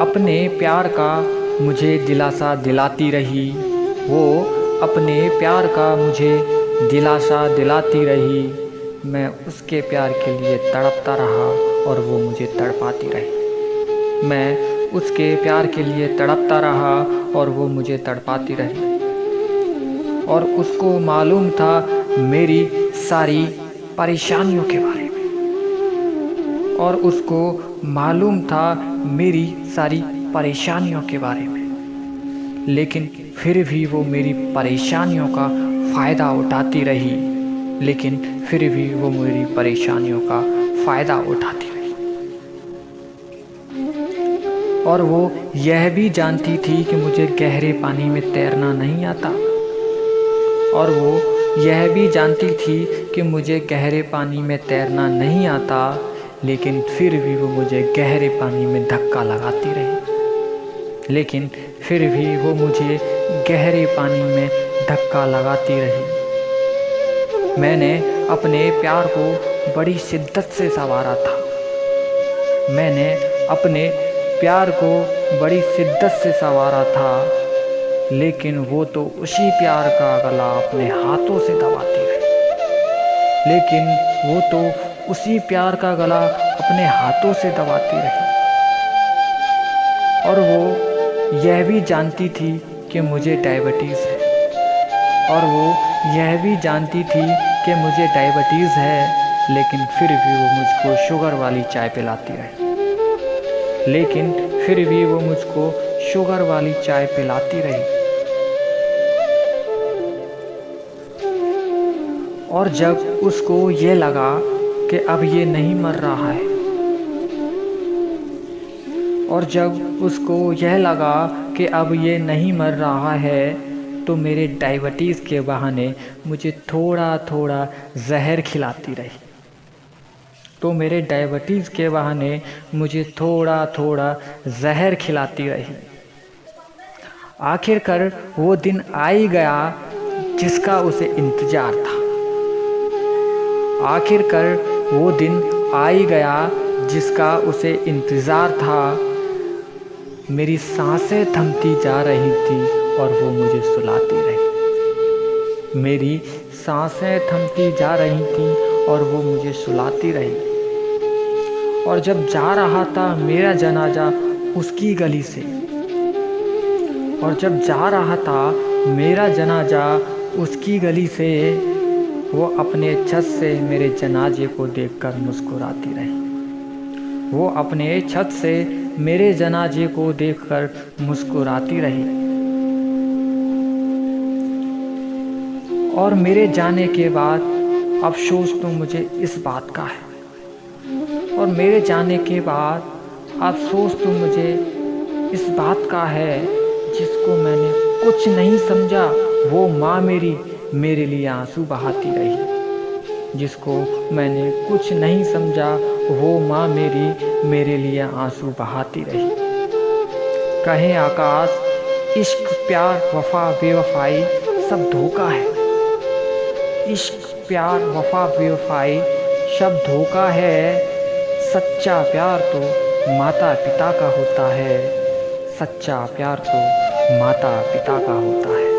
अपने प्यार का मुझे दिलासा दिलाती रही, वो अपने प्यार का मुझे दिलासा दिलाती रही। मैं उसके प्यार के लिए तड़पता रहा और वो मुझे तड़पाती रही। मैं उसके प्यार के लिए तड़पता रहा और वो मुझे तड़पाती रही। और उसको मालूम था मेरी सारी परेशानियों के बारे में, और उसको मालूम था मेरी सारी परेशानियों के बारे में, लेकिन फिर भी वो मेरी परेशानियों का फ़ायदा उठाती रही, लेकिन फिर भी वो मेरी परेशानियों का फ़ायदा उठाती रही। और वो यह भी जानती थी कि मुझे गहरे पानी में तैरना नहीं आता, और वो यह भी जानती थी कि मुझे गहरे पानी में तैरना नहीं आता, लेकिन फिर भी वो मुझे गहरे पानी में धक्का लगाती रही, लेकिन फिर भी वो मुझे गहरे पानी में धक्का लगाती रही। मैंने अपने प्यार को बड़ी शिद्दत से संवारा था, मैंने अपने प्यार को बड़ी शिद्दत से संवारा था, लेकिन वो तो उसी प्यार का गला अपने हाथों से दबाती रही, लेकिन वो तो उसी प्यार का गला अपने हाथों से दबाती रही। और वो यह भी जानती थी कि मुझे डायबिटीज़ है, और वो यह भी जानती थी कि मुझे डायबिटीज़ है, लेकिन फिर भी वो मुझको शुगर वाली चाय पिलाती रही, लेकिन फिर भी वो मुझको शुगर वाली चाय पिलाती रही। और जब उसको ये लगा कि अब ये नहीं मर रहा है, और जब उसको यह लगा कि अब ये नहीं मर रहा है, तो मेरे डायबिटीज़ के बहाने मुझे थोड़ा थोड़ा जहर खिलाती रही, तो मेरे डायबिटीज़ के बहाने मुझे थोड़ा थोड़ा जहर खिलाती रही। आखिरकार वो दिन आ ही गया जिसका उसे इंतज़ार था, आखिरकार वो दिन आ ही गया जिसका उसे इंतज़ार था। मेरी सांसें थमती जा रही थी और वो मुझे सुलाती रही, मेरी सांसें थमती जा रही थी और वो मुझे सुलाती रही। और जब जा रहा था मेरा जनाजा उसकी गली से, और जब जा रहा था मेरा जनाजा उसकी गली से, वो अपने छत से मेरे जनाजे को देखकर मुस्कुराती रही, वो अपने छत से मेरे जनाजे को देखकर मुस्कुराती रही। और मेरे जाने के बाद अफसोस तो मुझे इस बात का है, और मेरे जाने के बाद अफसोस तो मुझे इस बात का है, जिसको मैंने कुछ नहीं समझा वो माँ मेरे लिए आंसू बहाती रही, जिसको मैंने कुछ नहीं समझा वो माँ मेरे लिए आंसू बहाती रही। कहे आकाश, इश्क प्यार वफा बेवफाई सब धोखा है, इश्क प्यार वफा बेवफाई सब धोखा है। सच्चा प्यार तो माता पिता का होता है, सच्चा प्यार तो माता पिता का होता है।